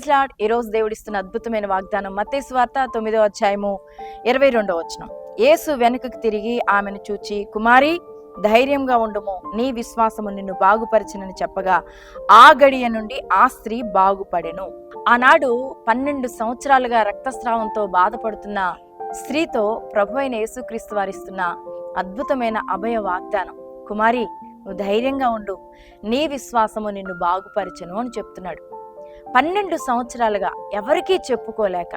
Praise lord. ఈరోజు దేవుడిస్తున్న అద్భుతమైన వాగ్దానం మత్తయి సువార్త 9వ అధ్యాయము 22వ వచనం. యేసు వెనుకకు తిరిగి ఆమెను చూచి, కుమారి ధైర్యంగా ఉండుము, నీ విశ్వాసము నిన్ను బాగుపరిచినని చెప్పగా ఆ గడియ నుండి ఆ స్త్రీ బాగుపడెను. ఆనాడు 12 సంవత్సరాలుగా రక్తస్రావంతో బాధపడుతున్న స్త్రీతో ప్రభు అయిన యేసుక్రీస్తు వారిస్తున్న అద్భుతమైన అభయ వాగ్దానం, కుమారి నువ్వు ధైర్యంగా ఉండు, నీ విశ్వాసము నిన్ను బాగుపరిచెను అని చెప్తున్నాడు. 12 సంవత్సరాలుగా ఎవరికీ చెప్పుకోలేక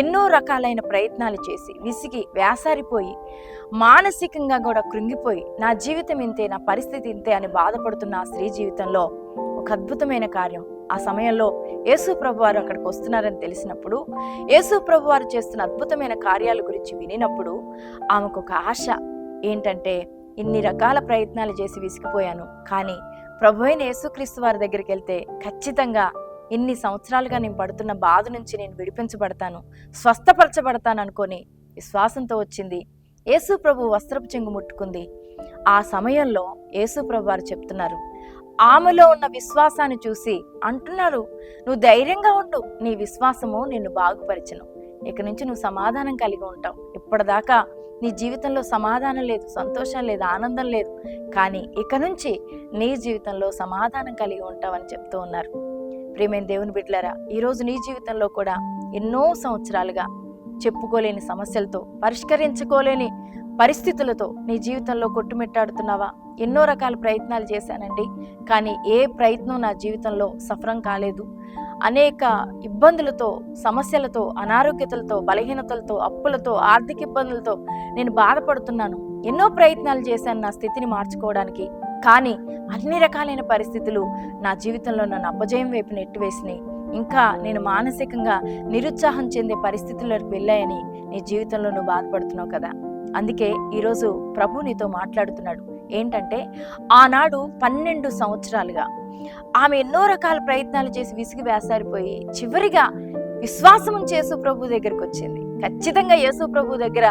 ఎన్నో రకాలైన ప్రయత్నాలు చేసి విసిగి వేసారిపోయి మానసికంగా కూడా కృంగిపోయి నా జీవితం ఇంతే, నా పరిస్థితి ఇంతే అని బాధపడుతున్న ఆ స్త్రీ జీవితంలో ఒక అద్భుతమైన కార్యం. ఆ సమయంలో యేసు ప్రభు వారు అక్కడికి వస్తున్నారని తెలిసినప్పుడు, యేసు ప్రభు వారు చేస్తున్న అద్భుతమైన కార్యాల గురించి వినినప్పుడు ఆమెకు ఒక ఆశ ఏంటంటే, ఇన్ని రకాల ప్రయత్నాలు చేసి విసిగిపోయాను, కానీ ప్రభు అయిన యేసుక్రీస్తు వారి దగ్గరికి వెళ్తే ఖచ్చితంగా ఇన్ని సంవత్సరాలుగా నేను పడుతున్న బాధ నుంచి నేను విడిపించబడతాను, స్వస్థపరచబడతాను అనుకొని విశ్వాసంతో వచ్చింది. యేసు ప్రభు వస్త్రపు చెంగు ముట్టుకుంది. ఆ సమయంలో యేసు ప్రభు వారు చెప్తున్నారు, ఆమెలో ఉన్న విశ్వాసాన్ని చూసి అంటున్నారు, నువ్వు ధైర్యంగా ఉండు, నీ విశ్వాసము నిన్ను బాగుపరిచెను, ఇక నుంచి నువ్వు సమాధానం కలిగి ఉంటావు. ఇప్పటిదాకా నీ జీవితంలో సమాధానం లేదు, సంతోషం లేదు, ఆనందం లేదు, కానీ ఇక నుంచి నీ జీవితంలో సమాధానం కలిగి ఉంటావని చెప్తూ ఉన్నారు. ప్రియమైన దేవుని బిడ్డలారా, ఈరోజు నీ జీవితంలో కూడా ఎన్నో సంవత్సరాలుగా చెప్పుకోలేని సమస్యలతో, పరిష్కరించుకోలేని పరిస్థితులతో నీ జీవితంలో కొట్టుమిట్టాడుతున్నావా? ఎన్నో రకాల ప్రయత్నాలు చేశానండి, కానీ ఏ ప్రయత్నం నా జీవితంలో సఫలం కాలేదు. అనేక ఇబ్బందులతో, సమస్యలతో, అనారోగ్యతలతో, బలహీనతలతో, అప్పులతో, ఆర్థిక ఇబ్బందులతో నేను బాధపడుతున్నాను. ఎన్నో ప్రయత్నాలు చేశాను నా స్థితిని మార్చుకోవడానికి, కానీ అన్ని రకాలైన పరిస్థితులు నా జీవితంలో నన్ను అపజయం వైపు నెట్టివేసినాయి. ఇంకా నేను మానసికంగా నిరుత్సాహం చెందే పరిస్థితుల్లోకి వెళ్ళాయని నీ జీవితంలో నువ్వు బాధపడుతున్నావు కదా. అందుకే ఈరోజు ప్రభు నీతో మాట్లాడుతున్నాడు. ఏంటంటే, ఆనాడు 12 సంవత్సరాలుగా ఆమె ఎన్నో రకాల ప్రయత్నాలు చేసి విసిగి వేసారిపోయి చివరిగా విశ్వాసం యేసు ప్రభు దగ్గరికి వచ్చింది. ఖచ్చితంగా యేసు ప్రభు దగ్గర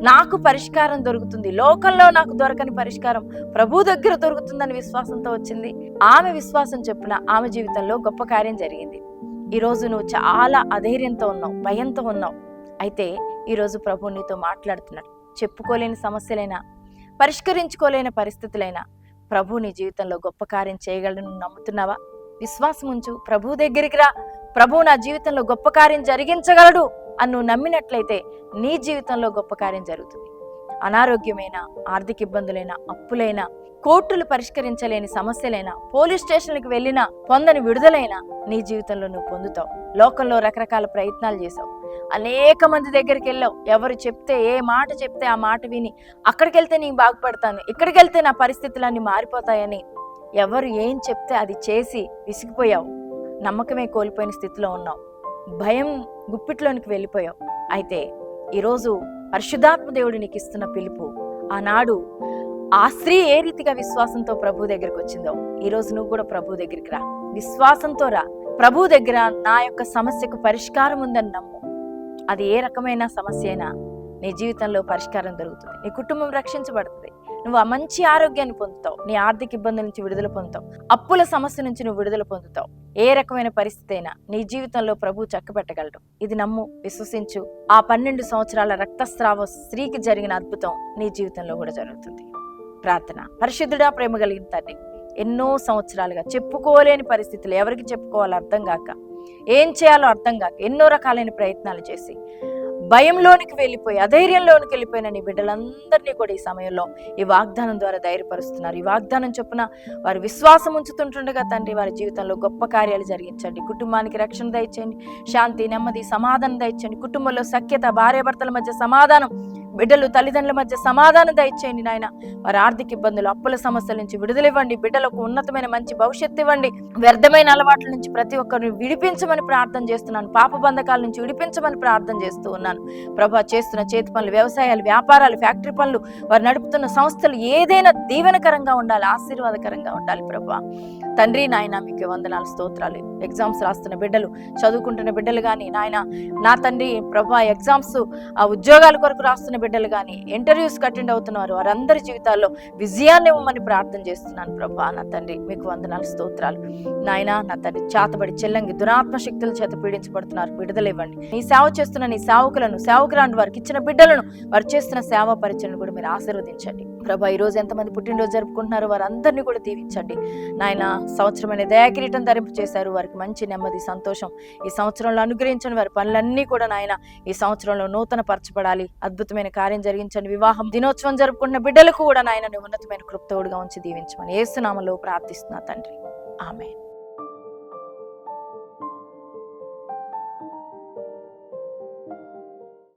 నాకు పరిష్కారం దొరుకుతుంది, లోకంలో నాకు దొరకని పరిష్కారం ప్రభు దగ్గర దొరుకుతుందని విశ్వాసంతో వచ్చింది. ఆమె విశ్వాసం చొప్పున ఆమె జీవితంలో గొప్ప కార్యం జరిగింది. ఈరోజు నువ్వు చాలా అధైర్యంతో ఉన్నావు, భయంతో ఉన్నావు. అయితే ఈరోజు ప్రభు నీతో మాట్లాడుతున్నాడు. చెప్పుకోలేని సమస్యలైనా, పరిష్కరించుకోలేని పరిస్థితులైనా ప్రభు నీ జీవితంలో గొప్ప కార్యం చేయగలను నమ్ముతున్నావా? విశ్వాసం ఉంచు, ప్రభు దగ్గరికి రా. ప్రభు నా జీవితంలో గొప్ప కార్యం జరిగించగలడు అని నువ్వు నమ్మినట్లయితే నీ జీవితంలో గొప్ప కార్యం జరుగుతుంది. అనారోగ్యమైన, ఆర్థిక ఇబ్బందులైనా, అప్పులైనా, కోర్టులు పరిష్కరించలేని సమస్యలైనా, పోలీస్ స్టేషన్లకు వెళ్ళినా పొందని విడుదలైనా నీ జీవితంలో నువ్వు పొందుతావు. లోకంలో రకరకాల ప్రయత్నాలు చేసావు, అనేక మంది దగ్గరికి వెళ్ళావు. ఎవరు చెప్తే, ఏ మాట చెప్తే ఆ మాట విని అక్కడికి వెళ్తే నేను బాగుపడతాను, ఇక్కడికి వెళ్తే నా పరిస్థితులన్నీ మారిపోతాయని ఎవరు ఏం చెప్తే అది చేసి విసిగిపోయావు. నమ్మకమే కోల్పోయిన స్థితిలో ఉన్నావు, భయం గుప్పిట్లోనికి వెళ్ళిపోయావు. అయితే ఈరోజు పరిశుద్ధాత్మ దేవుడు నీకు ఇస్తున్న పిలుపు, ఆనాడు ఆ స్త్రీ ఏ రీతిగా విశ్వాసంతో ప్రభు దగ్గరికి వచ్చిందో ఈరోజు నువ్వు కూడా ప్రభు దగ్గరికి రా. విశ్వాసంతో రా. ప్రభు దగ్గర నా యొక్క సమస్యకు పరిష్కారం ఉందని నమ్ము. అది ఏ రకమైన సమస్య అయినా నీ జీవితంలో పరిష్కారం దొరుకుతుంది. నీ కుటుంబం రక్షించబడుతుంది. నువ్వు ఆ మంచి ఆరోగ్యాన్ని పొందుతావు. నీ ఆర్థిక ఇబ్బందుల నుంచి విడుదల పొందుతావు. అప్పుల సమస్య నుంచి నువ్వు విడుదల పొందుతావు. ఏ రకమైన పరిస్థితి అయినా నీ జీవితంలో ప్రభు చక్కబెట్టగలడు. ఇది నమ్ము, విశ్వసించు. ఆ 12 సంవత్సరాల రక్తస్రావ స్త్రీకి జరిగిన అద్భుతం నీ జీవితంలో కూడా జరుగుతుంది. ప్రార్థన. పరిశుద్ధుడా, ప్రేమ కలిగిన తండ్రి, ఎన్నో సంవత్సరాలుగా చెప్పుకోలేని పరిస్థితులు, ఎవరికి చెప్పుకోవాలో అర్థం కాక, ఏం చేయాలో అర్థం కాక ఎన్నో రకాలైన ప్రయత్నాలు చేసి భయంలోనికి వెళ్ళిపోయి, అధైర్యంలోనికి వెళ్ళిపోయిన నీ బిడ్డలందరినీ కూడా ఈ సమయంలో ఈ వాగ్దానం ద్వారా ధైర్యపరుస్తున్నారు. ఈ వాగ్దానం చొప్పున వారు విశ్వాసం ఉంచుతుంటుండగా తండ్రి వారి జీవితంలో గొప్ప కార్యాలు జరిగించండి. కుటుంబానికి రక్షణ దయచేయండి, శాంతి, నెమ్మది, సమాధానం దయచేయండి. కుటుంబంలో సఖ్యత, భార్యాభర్తల మధ్య సమాధానం, బిడ్డలు తల్లిదండ్రుల మధ్య సమాధానం దయచేయండి నాయన. వారి ఆర్థిక ఇబ్బందులు, అప్పుల సమస్యల నుంచి విడుదలివ్వండి. బిడ్డలకు ఉన్నతమైన మంచి భవిష్యత్తు ఇవ్వండి. వ్యర్థమైన అలవాట్ల నుంచి ప్రతి ఒక్కరిని విడిపించమని ప్రార్థన చేస్తున్నాను. పాప బంధకాల నుంచి విడిపించమని ప్రార్థన చేస్తూ ఉన్నాను. ప్రభా, చేస్తున్న చేతి పనులు, వ్యవసాయాలు, వ్యాపారాలు, ఫ్యాక్టరీ పనులు, వారు నడుపుతున్న సంస్థలు ఏదైనా దీవెనకరంగా ఉండాలి, ఆశీర్వాదకరంగా ఉండాలి. ప్రభా తండ్రి నాయన మీకు వందనాలు స్తోత్రాలు. ఎగ్జామ్స్ రాస్తున్న బిడ్డలు, చదువుకుంటున్న బిడ్డలు కానీ నాయన, నా తండ్రి ప్రభా ఎగ్జామ్స్ ఆ ఉద్యోగాల కొరకు రాస్తున్న బిడ్డలు కానీ, ఇంటర్వ్యూస్ అటెండ్ అవుతున్నారు, వారందరి జీవితాల్లో విజయాన్ని ఇవ్వమని ప్రార్థన చేస్తున్నాను ప్రభా. నా తండ్రి మీకు వందనాలు స్తోత్రాలు నాయన. నా తండ్రి చేతబడి చెల్లంగి దురాత్మ శక్తుల చేత పీడించబడుతున్నారు, విడుదల ఇవ్వండి. నీ సేవ చేస్తున్న నీ సేవకులను, సేవకురాని వారికి ఇచ్చిన బిడ్డలను, వారు చేస్తున్న సేవా పరిచయను కూడా మీరు ఆశీర్వదించండి ప్రభా. ఈ రోజు ఎంతమంది పుట్టినరోజు జరుపుకుంటున్నారో వారందరినీ కూడా దీవించండి నాయన. సంవత్సరమైన దయాకిరీటం ధరింపు చేశారు, వారికి మంచి నెమ్మది సంతోషం ఈ సంవత్సరంలో అనుగ్రహించండి. వారి పనులన్నీ కూడా నాయన ఈ సంవత్సరంలో నూతన పరచబడాలి, అద్భుతమైన కార్యం జరిగించండి. వివాహం దినోత్సవం జరుపుకుంటున్న బిడ్డలకు కూడా నాయన ఉన్నతమైన కృపతోడుగా ఉంచి దీవించమని యేసు నామములో ప్రార్థిస్తున్నా తండ్రి, ఆమేన్.